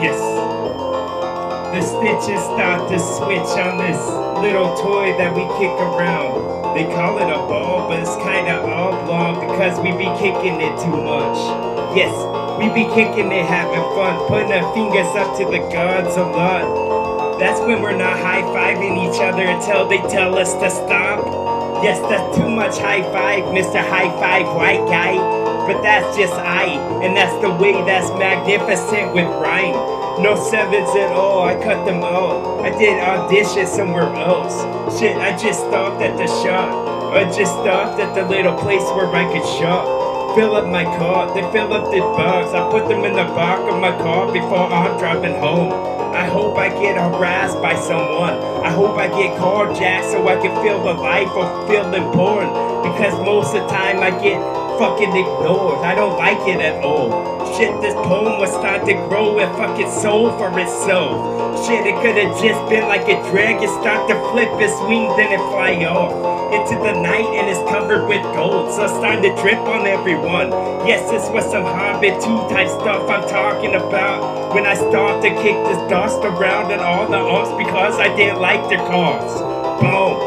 Yes. The stitches start to switch on this little toy that we kick around. They call it a ball, but it's kinda oblong because we be kicking it too much. Yes, we be kicking it, having fun, putting our fingers up to the gods a lot. That's when we're not high-fiving each other until they tell us to stop. Yes, that's too much high-five, Mr. High-Five White Guy. But that's just and that's the way that's magnificent with rhyme. No sevens at all, I cut them out. I did audition somewhere else. Shit, I just stopped at the shop. I just stopped at the little place where I could shop. Fill up my car, they fill up the bags. I put them in the back of my car before I'm driving home. I hope I get harassed by someone. I hope I get carjacked so I can feel the life of feeling born. Because most of the time I get fucking ignored. I don't like it at all. Shit, this poem was starting to grow a fucking soul for itself. Shit, it could have just been like a dragon start to flip its wings and it fly off into the night and it's covered with gold, so it's starting to drip on everyone. Yes, this was some Hobbit 2 type stuff I'm talking about when I start to kick this dust around and all the umps because I didn't like their cars. Boom.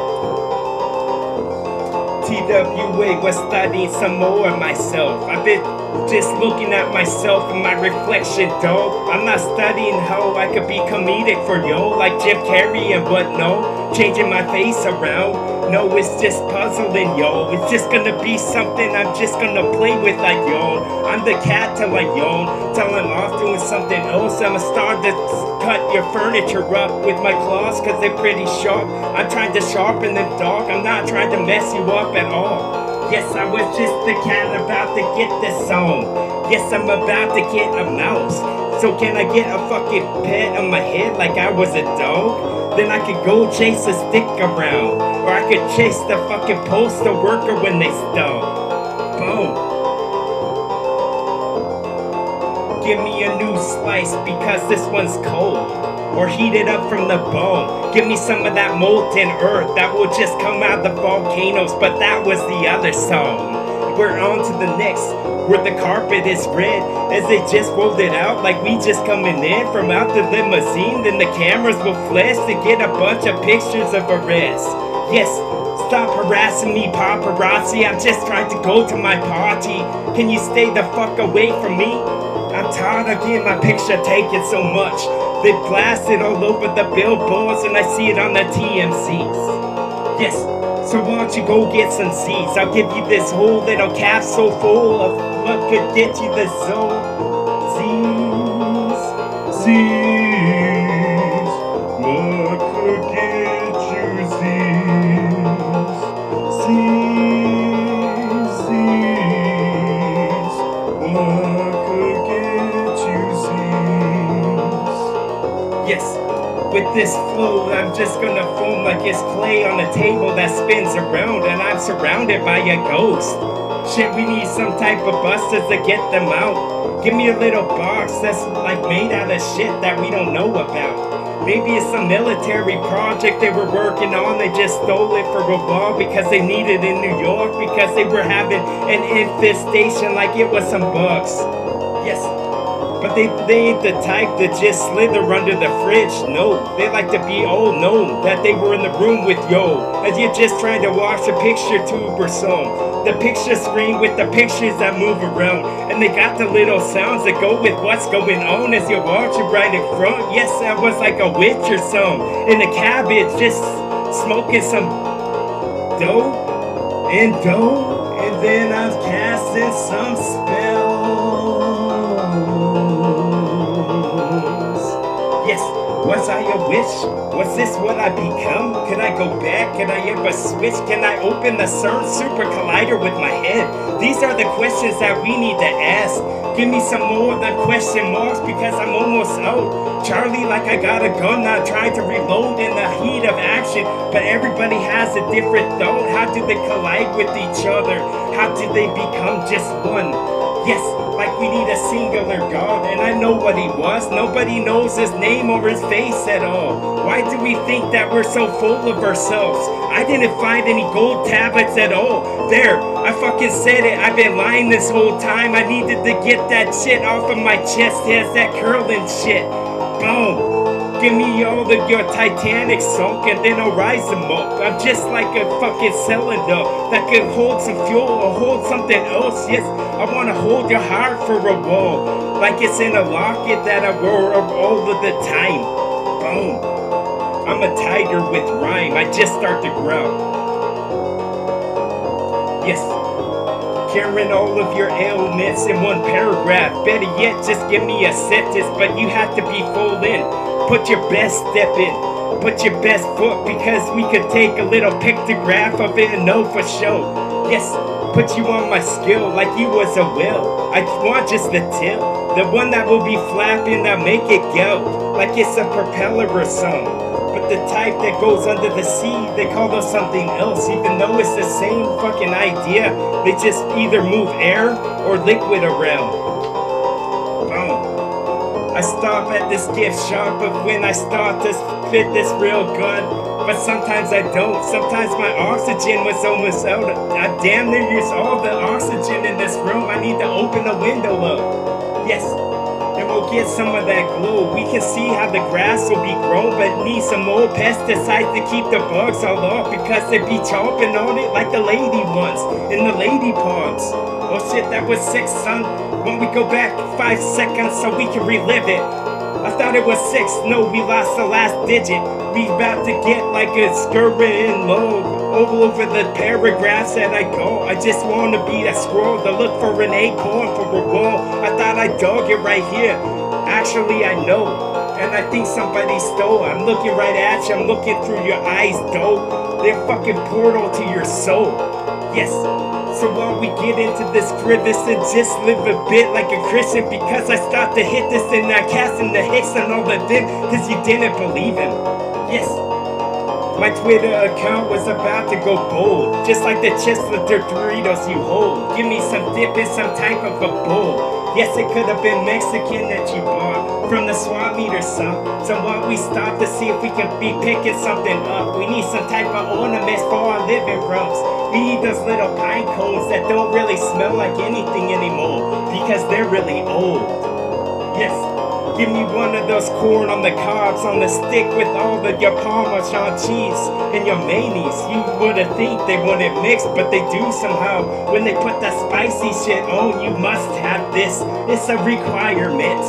TWA was studying some more of myself. I've been just looking at myself and my reflection, dog. I'm not studying how I could be comedic for yo, like Jim Carrey and what, no. Changing my face around. No, it's just puzzling, yo. It's just gonna be something I'm just gonna play with like yo. I'm the cat till I yawn, till I'm off doing something else. I'm starting to cut your furniture up with my claws cause they're pretty sharp. I'm trying to sharpen them, dog. I'm not trying to mess you up at all. Yes, I was just the cat about to get this song. Yes, I'm about to get a mouse. So can I get a fucking pet on my head like I was a dog? Then I could go chase a stick around. Or I could chase the fucking postal worker when they stop. Boom. Give me a new slice because this one's cold. Or heat it up from the bone. Give me some of that molten earth that will just come out the volcanoes. But that was the other song. We're on to the next, where the carpet is red as they just rolled it out like we just coming in from out the limousine. Then the cameras will flash to get a bunch of pictures of arrest. Yes, stop harassing me, paparazzi. I'm just trying to go to my party. Can you stay the fuck away from me? I'm tired of getting my picture taken so much. They blast it all over the billboards and I see it on the TMCs. Yes, so why don't you go get some seeds? I'll give you this whole little capsule full of what could get you the soul. Z's, what could get you Z's? Z's, what could get you Z's? Yes. With this flow, I'm just gonna foam like it's clay on a table that spins around and I'm surrounded by a ghost. Shit, we need some type of busters to get them out. Give me a little box that's like made out of shit that we don't know about. Maybe it's some military project they were working on. They just stole it for a while because they needed it in New York because they were having an infestation like it was some bugs. Yes. But they ain't the type that just slither under the fridge, no. They like to be all known that they were in the room with yo. As you're just trying to watch a picture tube or some. The picture screen with the pictures that move around. And they got the little sounds that go with what's going on as you're watching right in front. Yes, I was like a witch or some. In the cabbage, just smoking some dope. And then I was casting some spells. Yes, was I a witch? Was this what I become? Could I go back? Could I ever switch? Can I open the CERN super collider with my head? These are the questions that we need to ask. Give me some more than question marks because I'm almost out. Charlie, like I got a gun, not trying to reload in the heat of action. But everybody has a different thought. How do they collide with each other? How do they become just one? Yes, like we need a singular God. And I know what he was. Nobody knows his name or his face at all. Why do we think that we're so full of ourselves? I didn't find any gold tablets at all. There, I fucking said it. I've been lying this whole time. I needed to get that shit off of my chest. Has that curling shit. Boom. Give me all of your Titanic sunk and then I'll rise them up. I'm just like a fucking cylinder that could hold some fuel or hold something else. Yes, I want to hold your heart for a wall, like it's in a locket that I wore all of the time. Boom. I'm a tiger with rhyme. I just start to growl. Yes. Curing all of your ailments in one paragraph. Better yet, just give me a sentence, but you have to be full in. Put your best step in. Put your best foot, because we could take a little pictograph of it and know for sure. Yes, put you on my skill like you was a will. I want just the tip, the one that will be flapping, that make it go like it's a propeller or something. But the type that goes under the sea, they call them something else, even though it's the same fucking idea. They just either move air or liquid around. Boom. I stop at this gift shop, but when I start to spit this real good, but sometimes I don't. Sometimes my oxygen was almost out. I damn near used all the oxygen in this room. I need to open the window up. Yes. And we'll get some of that glow. We can see how the grass will be grown, but need some more pesticides to keep the bugs all off, because they be chomping on it like the lady ones in the lady ponds. Oh shit, that was 6, son. When we go back 5 seconds so we can relive it. I thought it was 6, no, we lost the last digit. We about to get like a scurrying log all over the paragraphs that I go. I just want to be a squirrel to look for an acorn for a wall. I thought I dug it right here. Actually, I know. And I think somebody stole. I'm looking right at you. I'm looking through your eyes, though. They're fucking portal to your soul. Yes. So while we get into this crevice and just live a bit like a Christian, because I start to hit this and I cast in the hicks and all of them, because you didn't believe him. Yes. My Twitter account was about to go bold, just like the chest of the Doritos you hold. Give me some dip in some type of a bowl. Yes, it could have been Mexican that you bought from the swap meet or something. So while we stop to see if we can be picking something up, we need some type of ornaments for our living rooms. We need those little pine cones that don't really smell like anything anymore, because they're really old. Yes. Give me one of those corn on the cobs on the stick with all of your Parmesan cheese and your mayonnaise. You would've think they wouldn't mix, but they do somehow. When they put that spicy shit on, you must have this. It's a requirement.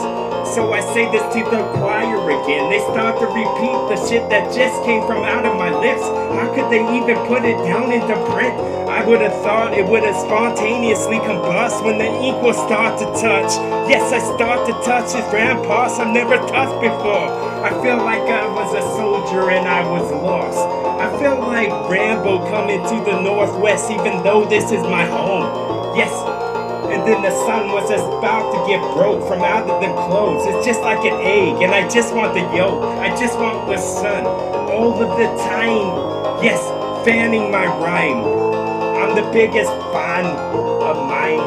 So I say this to the choir again. They start to repeat the shit that just came from out of my lips. How could they even put it down into print? I would have thought it would have spontaneously combust when the ink will start to touch. Yes, I start to touch his ramparts I've never touched before. I feel like I was a soldier and I was lost. I feel like Rambo coming to the Northwest, even though this is my home. Yes. And then the sun was just about to get broke from out of them clothes. It's just like an egg, and I just want the yolk. I just want the sun all of the time. Yes, fanning my rhyme. I'm the biggest fan of mine.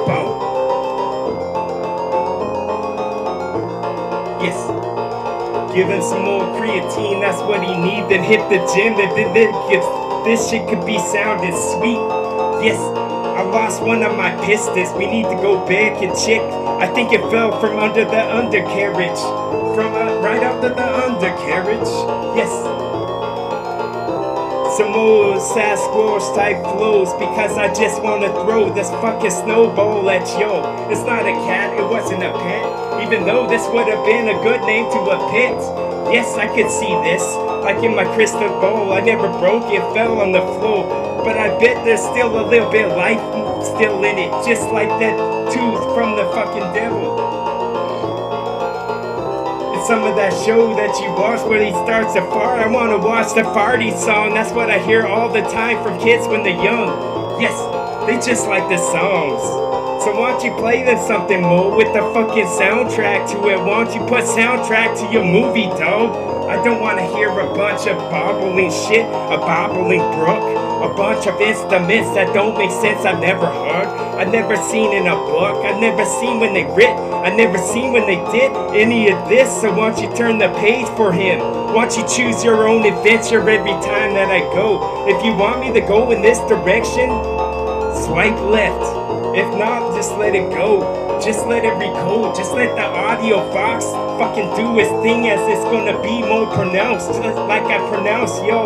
Boom. Yes. Give him some more creatine, that's what he needs. Then hit the gym, and then this shit could be sounding sweet. Yes, I lost one of my pistons. We need to go back and check. I think it fell from under the undercarriage. From right under the undercarriage. Yes. Some more Sasquatch type flows, because I just want to throw this fucking snowball at yo. It's not a cat, it wasn't a pet. Even though this would have been a good name to a pit. Yes, I could see this. Like in my crystal ball, I never broke it, fell on the floor. But I bet there's still a little bit of life still in it, just like that tooth from the fucking devil. It's some of that show that you watch where he starts to fart. I want to watch the farty song. That's what I hear all the time from kids when they're young. Yes, they just like the songs. So why don't you play them something more with the fucking soundtrack to it? Why don't you put soundtrack to your movie, dog? I don't want to hear a bunch of bobbling shit, a bobbling brook, a bunch of instruments that don't make sense I've never heard. I've never seen in a book, I've never seen when they writ, I've never seen when they did any of this. So why don't you turn the page for him? Why don't you choose your own adventure every time that I go? If you want me to go in this direction, swipe left. If not, just let it go. Just let it recode. Just let the audio fox fucking do his thing, as it's gonna be more pronounced. Just like I pronounce your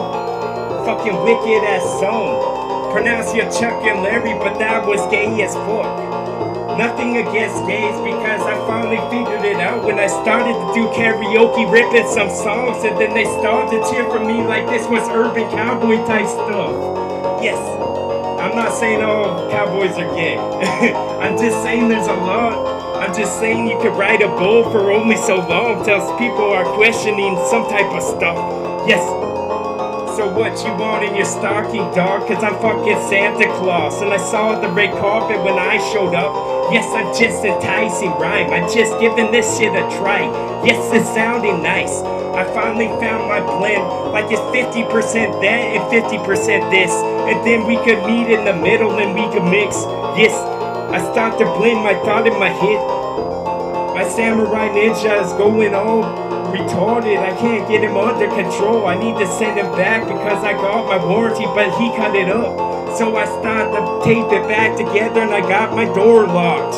fucking wicked ass song. Pronounce your Chuck and Larry, but that was gay as fuck. Nothing against gays, because I finally figured it out when I started to do karaoke, ripping some songs, and then they started to cheer for me like this was urban cowboy type stuff. Yes. I'm not saying all cowboys are gay. I'm just saying there's a lot. I'm just saying you could ride a bull for only so long till people are questioning some type of stuff. Yes. So what you want in your stocking, dog? Cause I'm fucking Santa Claus, and I saw the red carpet when I showed up. Yes, I'm just enticing rhyme. I'm just giving this shit a try. Yes, it's sounding nice. I finally found my blend, like it's 50% that and 50% this, and then we could meet in the middle and we could mix. Yes, I start to blend my thought in my head. My samurai ninja is going all retarded. I can't get him under control. I need to send him back because I got my warranty, but he cut it up. So I start to tape it back together and I got my door locked.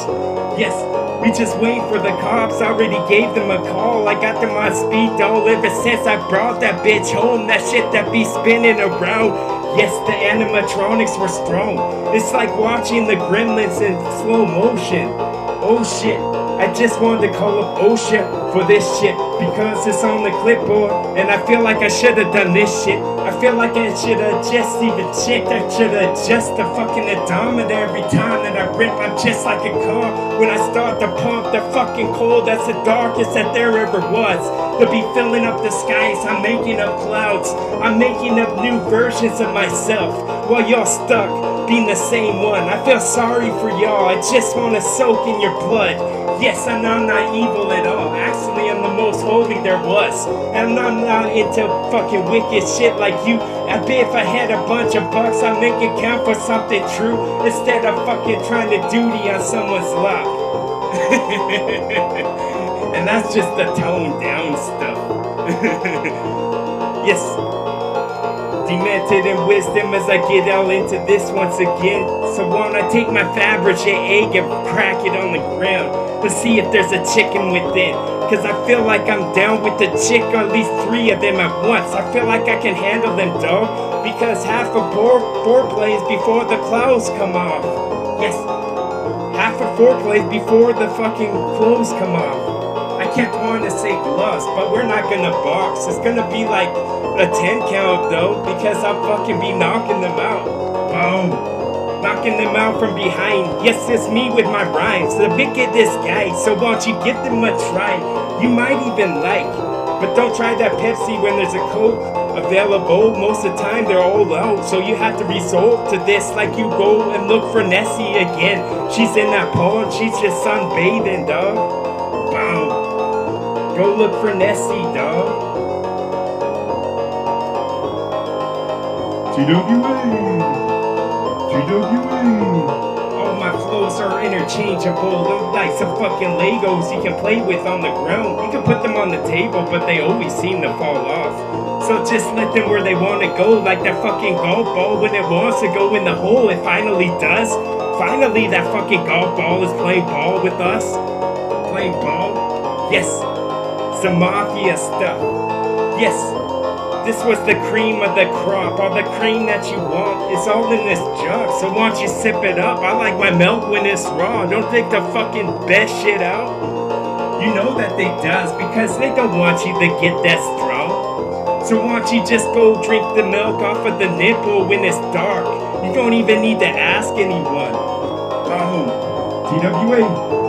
Yes. We just wait for the cops, I already gave them a call. I got them on speed dial ever since I brought that bitch home. That shit that be spinning around. Yes, the animatronics were strong. It's like watching the Gremlins in slow motion. Oh shit, I just wanted to call up OSHA for this shit because it's on the clipboard, and I feel like I should have done this shit. I feel like I should have just even checked. I should have adjusted the fucking odometer every time that I rip. I'm just like a car when I start to pump the fucking cold. That's the darkest that there ever was. To be filling up the skies, I'm making up clouds. I'm making up new versions of myself while y'all stuck being the same one. I feel sorry for y'all. I just want to soak in your blood. Yes, and I'm not evil at all. Actually, I'm the most holy there was. And I'm not into fucking wicked shit like you. I bet if I had a bunch of bucks, I'd make it count for something true instead of fucking trying to duty on someone's luck. And that's just the toned down stuff. Yes. Demented in wisdom as I get all into this once again. So why don't I take my Fabergé egg and crack it on the ground to see if there's a chicken within? Cause I feel like I'm down with the chick, or at least 3 of them at once. I feel like I can handle them, dog. Because half of foreplay is before the clothes come off. Yes, half of foreplay is before the fucking clothes come off. I kept wanting to say gloves, but we're not gonna box. It's gonna be like a 10 count though, because I'll fucking be knocking them out. Boom. Knocking them out from behind. Yes, it's me with my rhymes. The wickedest guy, so why don't you give them a try? You might even like, but don't try that Pepsi when there's a Coke available. Most of the time they're all out, so you have to resort to this like you go and look for Nessie again. She's in that pond, she's just sunbathing, dog. Boom. Go look for Nessie, dog. TWA. All my flows are interchangeable. They're like some fucking Legos you can play with on the ground. You can put them on the table, but they always seem to fall off. So just let them where they want to go, like that fucking golf ball when it wants to go in the hole, it finally does. Finally, that fucking golf ball is playing ball with us. Playing ball? Yes. Some mafia stuff. Yes. This was the cream of the crop, or the cream that you want. It's all in this jug, so why don't you sip it up? I like my milk when it's raw. Don't take the fucking best shit out. You know that they does, because they don't want you to get that strong. So why don't you just go drink the milk off of the nipple when it's dark? You don't even need to ask anyone. Boom. TWA.